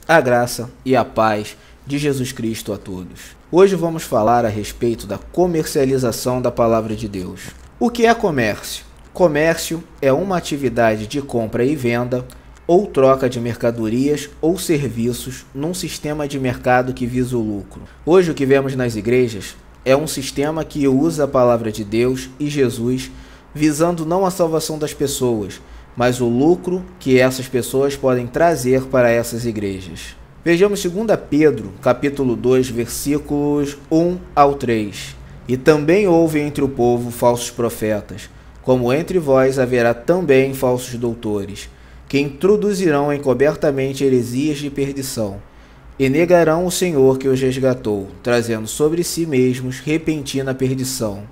A graça e a paz de Jesus Cristo a todos. Hoje vamos falar a respeito da comercialização da palavra de Deus. O que é comércio? Comércio é uma atividade de compra e venda ou troca de mercadorias ou serviços num sistema de mercado que visa o lucro. Hoje o que vemos nas igrejas é um sistema que usa a palavra de Deus e Jesus visando não a salvação das pessoas, mas o lucro que essas pessoas podem trazer para essas igrejas. Vejamos 2 Pedro, capítulo 2, versículos 1 ao 3. E também houve entre o povo falsos profetas, como entre vós haverá também falsos doutores, que introduzirão encobertamente heresias de perdição, e negarão o Senhor que os resgatou, trazendo sobre si mesmos repentina perdição.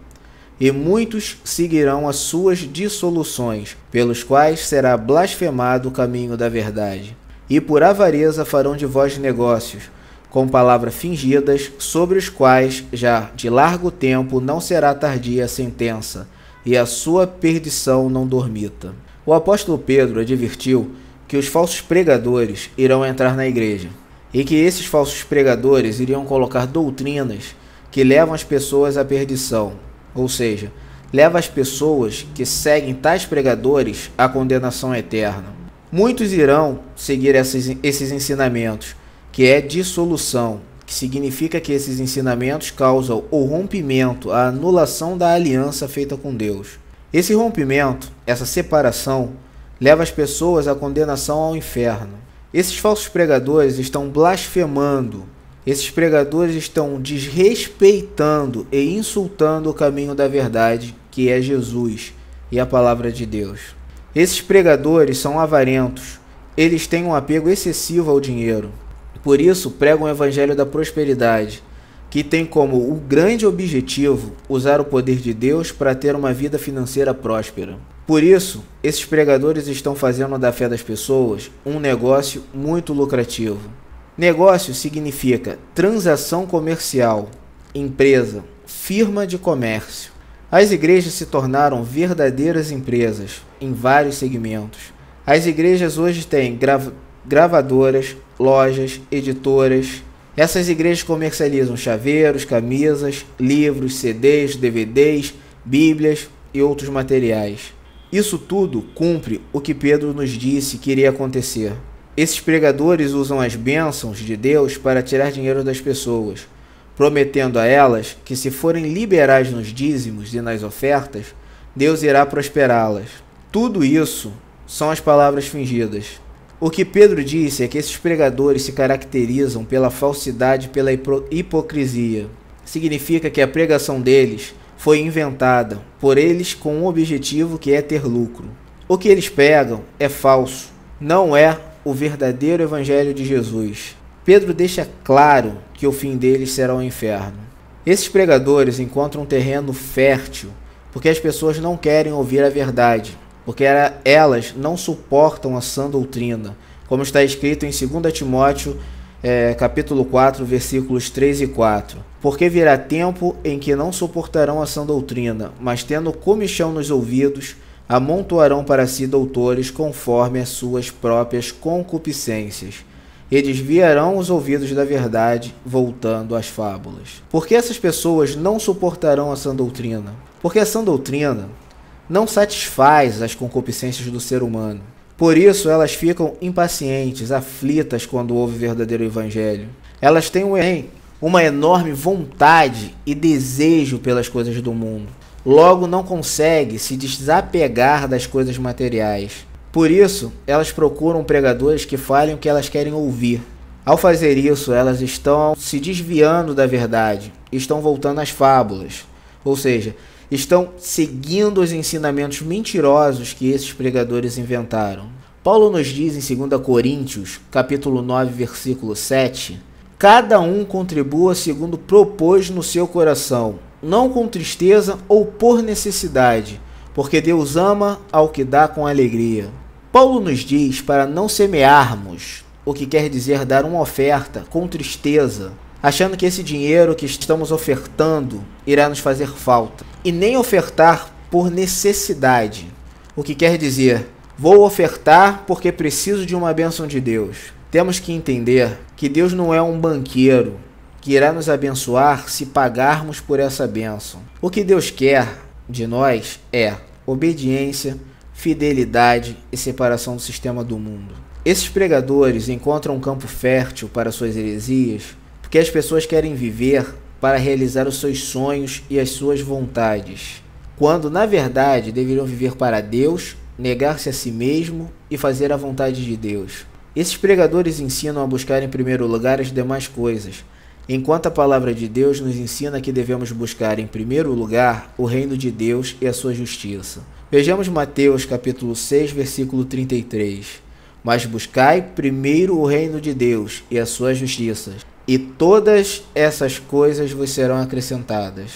E muitos seguirão as suas dissoluções, pelos quais será blasfemado o caminho da verdade. E por avareza farão de vós negócios, com palavras fingidas, sobre os quais já de largo tempo não será tardia a sentença, e a sua perdição não dormita. O apóstolo Pedro advertiu que os falsos pregadores irão entrar na igreja, e que esses falsos pregadores iriam colocar doutrinas que levam as pessoas à perdição. Ou seja, leva as pessoas que seguem tais pregadores à condenação eterna. Muitos irão seguir esses ensinamentos, que é dissolução, que significa que esses ensinamentos causam o rompimento, a anulação da aliança feita com Deus. Esse rompimento, essa separação, leva as pessoas à condenação ao inferno. Esses falsos pregadores estão blasfemando. Esses pregadores estão desrespeitando e insultando o caminho da verdade, que é Jesus e a palavra de Deus. Esses pregadores são avarentos, eles têm um apego excessivo ao dinheiro. Por isso, pregam o evangelho da prosperidade, que tem como o grande objetivo usar o poder de Deus para ter uma vida financeira próspera. Por isso, esses pregadores estão fazendo da fé das pessoas um negócio muito lucrativo. Negócio significa transação comercial, empresa, firma de comércio. As igrejas se tornaram verdadeiras empresas em vários segmentos. As igrejas hoje têm gravadoras, lojas, editoras. Essas igrejas comercializam chaveiros, camisas, livros, CDs, DVDs, bíblias e outros materiais. Isso tudo cumpre o que Pedro nos disse que iria acontecer. Esses pregadores usam as bênçãos de Deus para tirar dinheiro das pessoas, prometendo a elas que se forem liberais nos dízimos e nas ofertas, Deus irá prosperá-las. Tudo isso são as palavras fingidas. O que Pedro disse é que esses pregadores se caracterizam pela falsidade e pela hipocrisia. Significa que a pregação deles foi inventada por eles com um objetivo que é ter lucro. O que eles pregam é falso, não é o verdadeiro evangelho de Jesus. Pedro deixa claro que o fim deles será o inferno. Esses pregadores encontram um terreno fértil porque as pessoas não querem ouvir a verdade, porque elas não suportam a sã doutrina, como está escrito em 2 Timóteo, capítulo 4, versículos 3 e 4. Porque virá tempo em que não suportarão a sã doutrina, mas tendo comichão nos ouvidos, amontoarão para si doutores conforme as suas próprias concupiscências, e desviarão os ouvidos da verdade, voltando às fábulas. Por que essas pessoas não suportarão a sã doutrina? Porque a sã doutrina não satisfaz as concupiscências do ser humano. Por isso elas ficam impacientes, aflitas quando ouvem o verdadeiro evangelho. Elas têm uma enorme vontade e desejo pelas coisas do mundo. Logo não consegue se desapegar das coisas materiais. Por isso, elas procuram pregadores que falem o que elas querem ouvir. Ao fazer isso, elas estão se desviando da verdade, estão voltando às fábulas. Ou seja, estão seguindo os ensinamentos mentirosos que esses pregadores inventaram. Paulo nos diz em 2 Coríntios, capítulo 9, versículo 7, cada um contribua segundo propôs no seu coração, não com tristeza ou por necessidade, porque Deus ama ao que dá com alegria. Paulo nos diz para não semearmos, o que quer dizer dar uma oferta com tristeza, achando que esse dinheiro que estamos ofertando irá nos fazer falta, e nem ofertar por necessidade, o que quer dizer Vou ofertar porque preciso de uma bênção de Deus. Temos que entender que Deus não é um banqueiro que irá nos abençoar se pagarmos por essa bênção. O que Deus quer de nós é obediência, fidelidade e separação do sistema do mundo. Esses pregadores encontram um campo fértil para suas heresias porque as pessoas querem viver para realizar os seus sonhos e as suas vontades, quando na verdade deveriam viver para Deus, negar-se a si mesmo e fazer a vontade de Deus. Esses pregadores ensinam a buscar em primeiro lugar as demais coisas, enquanto a palavra de Deus nos ensina que devemos buscar em primeiro lugar o reino de Deus e a sua justiça. Vejamos Mateus capítulo 6, versículo 33. Mas buscai primeiro o reino de Deus e a sua justiça, e todas essas coisas vos serão acrescentadas.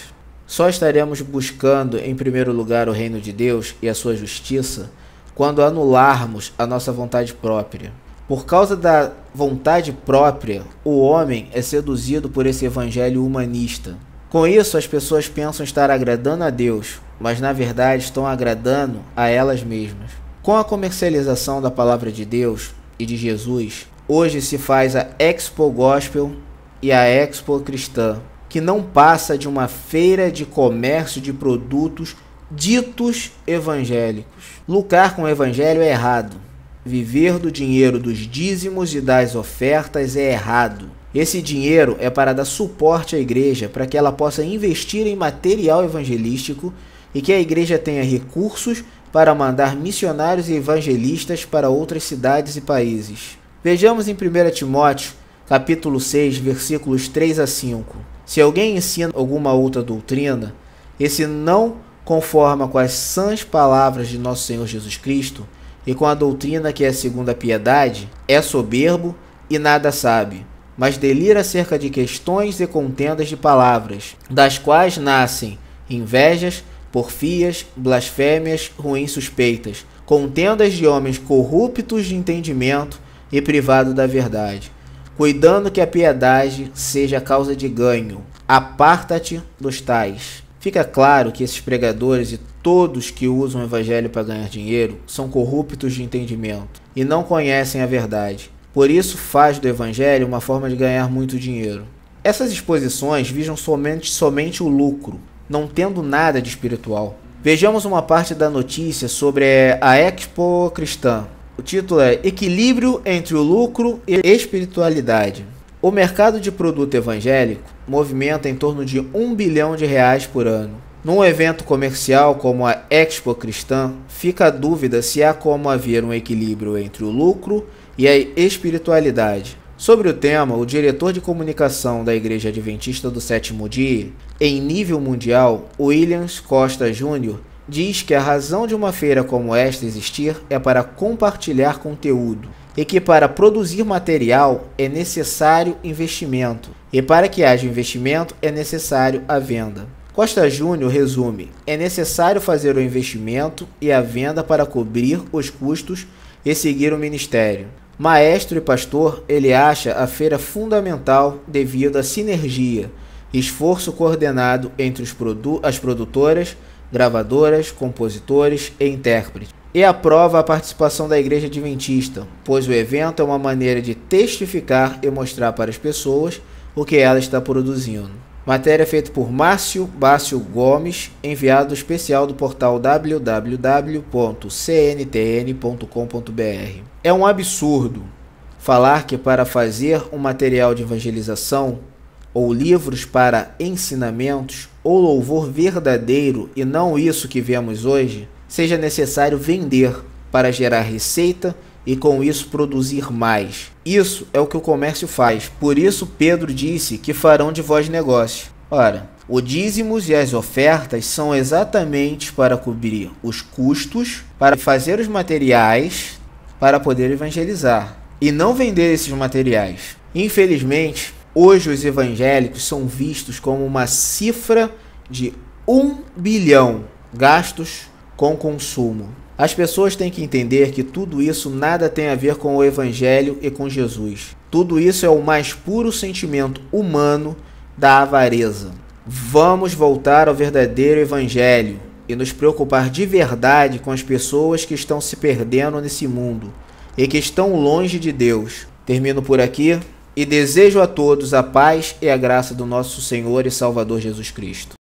Só estaremos buscando em primeiro lugar o reino de Deus e a sua justiça quando anularmos a nossa vontade própria. Por causa da vontade própria, o homem é seduzido por esse evangelho humanista. Com isso, as pessoas pensam estar agradando a Deus, mas na verdade estão agradando a elas mesmas. Com a comercialização da palavra de Deus e de Jesus, hoje se faz a Expo Gospel e a Expo Cristã, que não passa de uma feira de comércio de produtos ditos evangélicos. Lucrar com o evangelho é errado. Viver do dinheiro dos dízimos e das ofertas é errado. Esse dinheiro é para dar suporte à igreja, para que ela possa investir em material evangelístico e que a igreja tenha recursos para mandar missionários e evangelistas para outras cidades e países. Vejamos em 1 Timóteo, capítulo 6, versículos 3 a 5. Se alguém ensina alguma outra doutrina, esse não conforma com as sãs palavras de nosso Senhor Jesus Cristo e com a doutrina que é segundo a piedade, é soberbo e nada sabe, mas delira acerca de questões e contendas de palavras, das quais nascem invejas, porfias, blasfêmias, ruins suspeitas, contendas de homens corruptos de entendimento e privados da verdade, cuidando que a piedade seja causa de ganho. Aparta-te dos tais. Fica claro que esses pregadores e todos que usam o evangelho para ganhar dinheiro são corruptos de entendimento e não conhecem a verdade. Por isso faz do evangelho uma forma de ganhar muito dinheiro. Essas exposições visam somente o lucro, não tendo nada de espiritual. Vejamos uma parte da notícia sobre a Expo Cristã. O título é Equilíbrio entre o lucro e espiritualidade. O mercado de produto evangélico movimenta em torno de R$1 bilhão por ano. Num evento comercial como a Expo Cristã, fica a dúvida se há como haver um equilíbrio entre o lucro e a espiritualidade. Sobre o tema, o diretor de comunicação da Igreja Adventista do Sétimo Dia, em nível mundial, Williams Costa Jr., diz que a razão de uma feira como esta existir é para compartilhar conteúdo e que para produzir material é necessário investimento e para que haja investimento é necessário a venda. Costa Júnior resume: é necessário fazer o investimento e a venda para cobrir os custos e seguir o ministério. Maestro e pastor, ele acha a feira fundamental devido à sinergia, esforço coordenado entre as produtoras, gravadoras, compositores e intérpretes. E aprova a participação da Igreja Adventista, pois o evento é uma maneira de testificar e mostrar para as pessoas o que ela está produzindo. Matéria feita por Márcio Bácio Gomes, enviado especial do portal www.cntn.com.br. É um absurdo falar que para fazer um material de evangelização, ou livros para ensinamentos, ou louvor verdadeiro e não isso que vemos hoje, seja necessário vender para gerar receita e com isso produzir mais. Isso é o que o comércio faz. Por isso Pedro disse que farão de vós negócio. Ora, os dízimos e as ofertas são exatamente para cobrir os custos, para fazer os materiais, para poder evangelizar e não vender esses materiais. Infelizmente, hoje os evangélicos são vistos como uma cifra de 1 bilhão gastos com consumo. As pessoas têm que entender que tudo isso nada tem a ver com o evangelho e com Jesus. Tudo isso é o mais puro sentimento humano da avareza. Vamos voltar ao verdadeiro evangelho, e nos preocupar de verdade com as pessoas que estão se perdendo nesse mundo e que estão longe de Deus. Termino por aqui e desejo a todos a paz e a graça do nosso Senhor e Salvador Jesus Cristo.